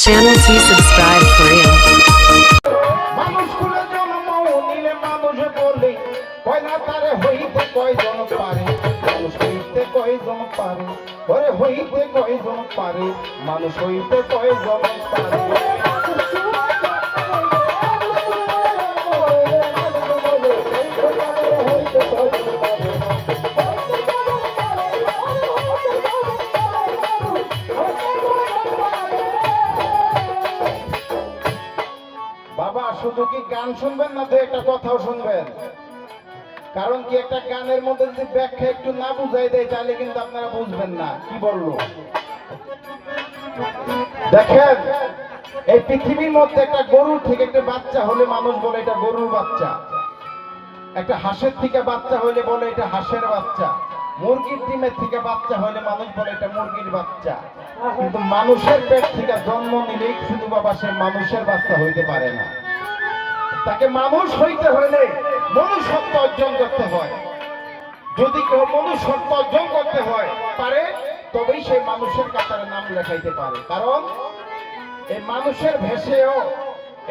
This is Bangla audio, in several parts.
Channel C subscribe for you. মানুষ কুলে জন্ম নিলে মানুষ বলে কয়না তারে হইতে কয়জন পারে মানুষ হইতে কয়জন পারে ওরে হইতে কয়জন পারে মানুষ হইতে কয়জন পারে বাবা শুধু কি গান শুনবেন না তো একটা কথাও শুনবেন কারণ কি একটা গানের মধ্যে যদি ব্যাখ্যা একটু না বুঝাই দেয় তাহলে কিন্তু আপনারা বুঝবেন না কি বললো দেখেন এই পৃথিবীর মধ্যে একটা গরুর থেকে একটা বাচ্চা হলে মানুষ বলে এটা গরুর বাচ্চা একটা হাঁসের থেকে বাচ্চা হলে বলে এটা হাঁসের বাচ্চা মুরগির ডিমের থেকে বাচ্চা হলে মানুষ বলে এটা মুরগির বাচ্চা কিন্তু মানুষের পেট থেকে জন্ম নিলেই শুধু বাবা সে মানুষের বাচ্চা হইতে পারে না তাকে মানুষ হইতে হলে মনুষ্যত্ব অর্জন করতে হয় যদি কেউ মনুষ্যত্ব অর্জন করতে হয় পারে তবেই সে মানুষের কাতারে নাম লেখাইতে পারে কারণ এই মানুষের ভেসেও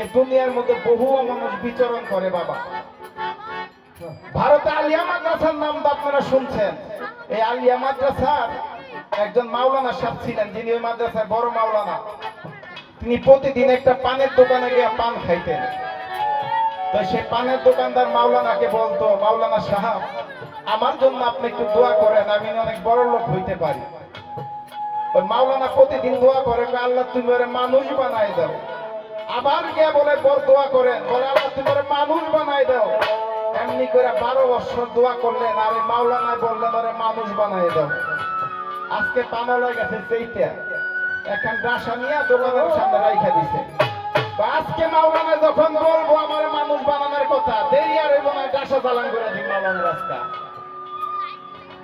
এই দুনিয়ার মধ্যে বহু মানুষ বিচরণ করে বাবা ভারতে আলিয়া মাদ্রাসার নাম তো আপনারা শুনছেন এই আলিয়া মাদ্রাসার একজন মাওলানা সাহেব ছিলেন যিনি ওই মাদ্রাসার বড় মাওলানা তিনি প্রতিদিন একটা পানের দোকানে গিয়ে পান খাইতেন তো সেই পানের দোকানদার মাওলানাকে বলতো মাওলানা সাহেব আমার জন্য আপনি একটু দোয়া করেন আমি অনেক বড় লোক হইতে পারি ওই মাওলানা প্রতিদিন দোয়া করে আল্লাহ তুমি ওরে মানুষ বানাই দাও আবার গিয়ে বলে বড় দোয়া করেন বলে আল্লাহ তুমি ওরে মানুষ বানাই দাও এমনি করে 12 বছর দোয়া করলেন আর ওই মাওলানা বললেন ওরে মানুষ বানাই দাও আজকে পানালো গেছে সেইটা এখন ডাসা নিয়ে দোকানের সামনে রাইখা দিছে আজকে মাওলানা যখন বলবো আমার মানুষ বানানোর কথা দেরি আর হইব না ডাসা চালান করে দিই মাওলানার রাস্তা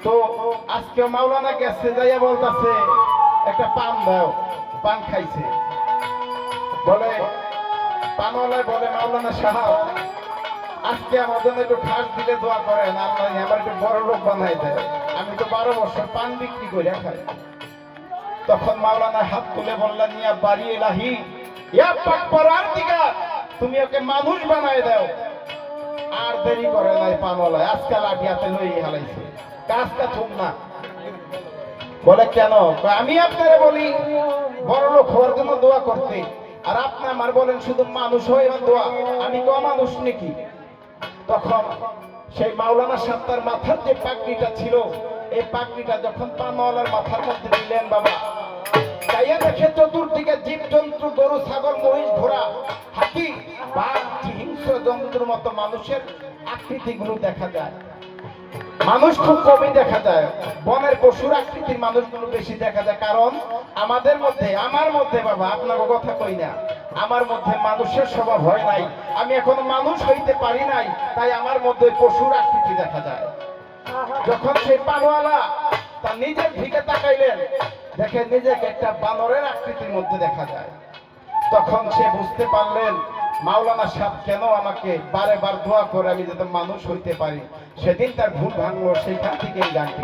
তো আজকে মাওলানা গেছে যাইয়া বলতাছে একটা পান দাও পান খাইছে বলে পানওয়ালা বলে মাওলানা সাহেব আজকে আমার জন্য একটু খাস দিলে দোয়া করেন আল্লাহ আমার একটু বড় লোক বানাই দেয় আমি তো 12 বছর পান বিক্রি করে খাই তখন মাওলানা হাত তুলে বললেন ইয়া বাড়ি এলাহি ইয়া পাক পরার দিগা তুমি ওকে মানুষ বানাই দাও আর দেরি করে নাই পানওয়ালা আজকে লাঠি হাতে লই হালাইছে কাজটা থুম না বলে কেন আমি আপনারে বলি বড় লোক হওয়ার জন্য দোয়া করতে আর আপনি আমার বলেন শুধু মানুষ হয়ে দোয়া আমি তো মানুষ নাকি তখন সেই মাওলানা সাহেব তার মাথার যে পাগড়িটা ছিল এই পাগড়িটা যখন পানওয়ালার মাথার মধ্যে দিলেন বাবা তাইয়া দেখে চতুর্দিকে জীবজন্তু গরু ছাগল মহিষ ঘোড়া হাতি বাঘ হিংস্র জন্তুর মতো মানুষের আকৃতিগুলো দেখা যায় মানুষ খুব কমই দেখা যায় বনের পশুর আকৃতির মানুষগুলো বেশি দেখা যায় কারণ আমাদের মধ্যে আমার মধ্যে বাবা আপনাকে কথা কই না আমার মধ্যে মানুষের স্বভাব হয় নাই আমি এখনো মানুষ হইতে পারি নাই তাই আমার মধ্যে পশুর আকৃতি দেখা যায় যখন সেই পানওয়ালা তার নিজের দিকে তাকাইলেন দেখে নিজেকে একটা বানরের আকৃতির মধ্যে দেখা যায় তখন সে বুঝতে পারলেন মাওলানা সাহেব কেন আমাকে বারে বার দোয়া করে আমি যাতে মানুষ হইতে পারি সেদিন তার ভুল ভাঙলো সেইখান থেকে এই গানটি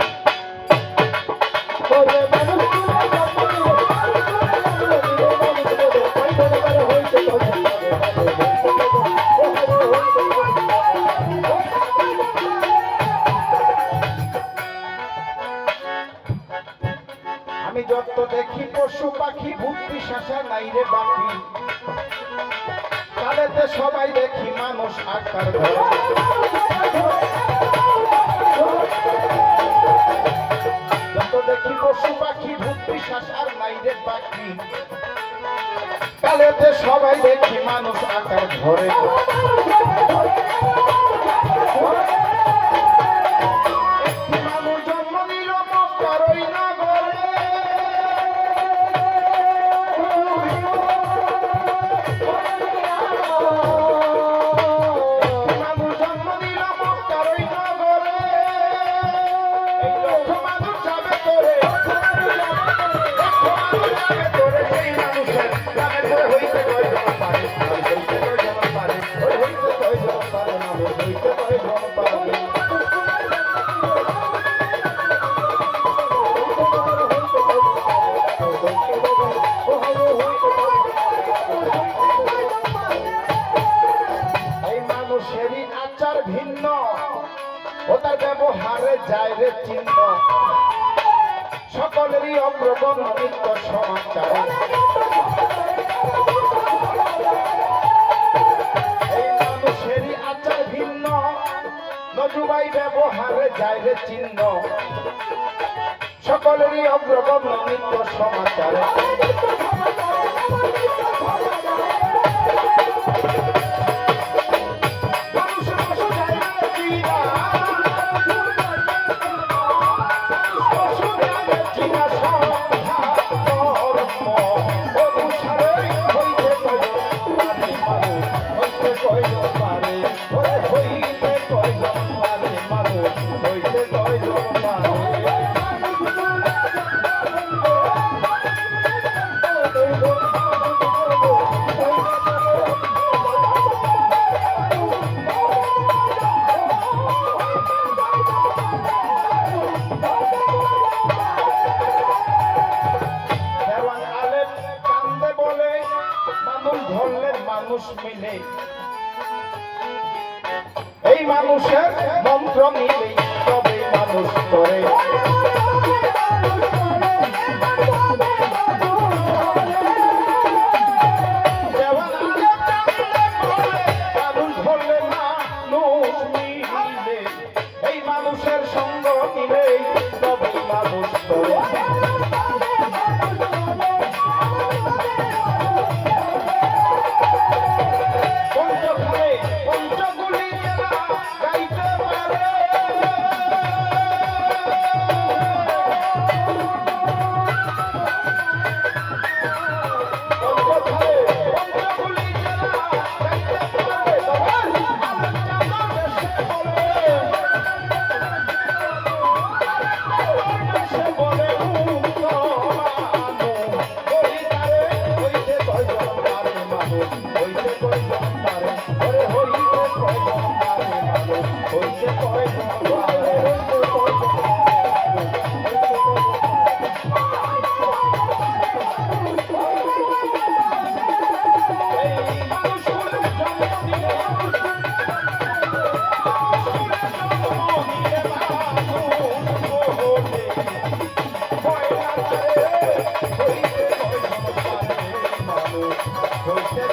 আমি যত দেখি পশু পাখি ভূত পিশাচা নাই রে বাকি কালেতে সবাই দেখি মানুষ আকার ধরে যত দেখি পশু পাখি ভূত পিশাচ আর নাই রে বাকি কালেতে সবাই দেখি মানুষ আকার ধরে কথায় ব্যবহারে যায় রে চিহ্ন সকলেরই অগ্রগণ্য নিত্য সমাচার এই মানুষেরই আচার ভিন্ন নজুবাই ব্যবহারে যায় রে চিহ্ন সকলেরই অগ্রগণ্য নিত্য সমাচার মানুষ মিলে এই মানুষের মন্ত্র নিলে তবে মানুষ করে মানুষ ধরলে মানুষ মিলে এই মানুষের সঙ্গ নিলে তবে মানুষ করে Hoy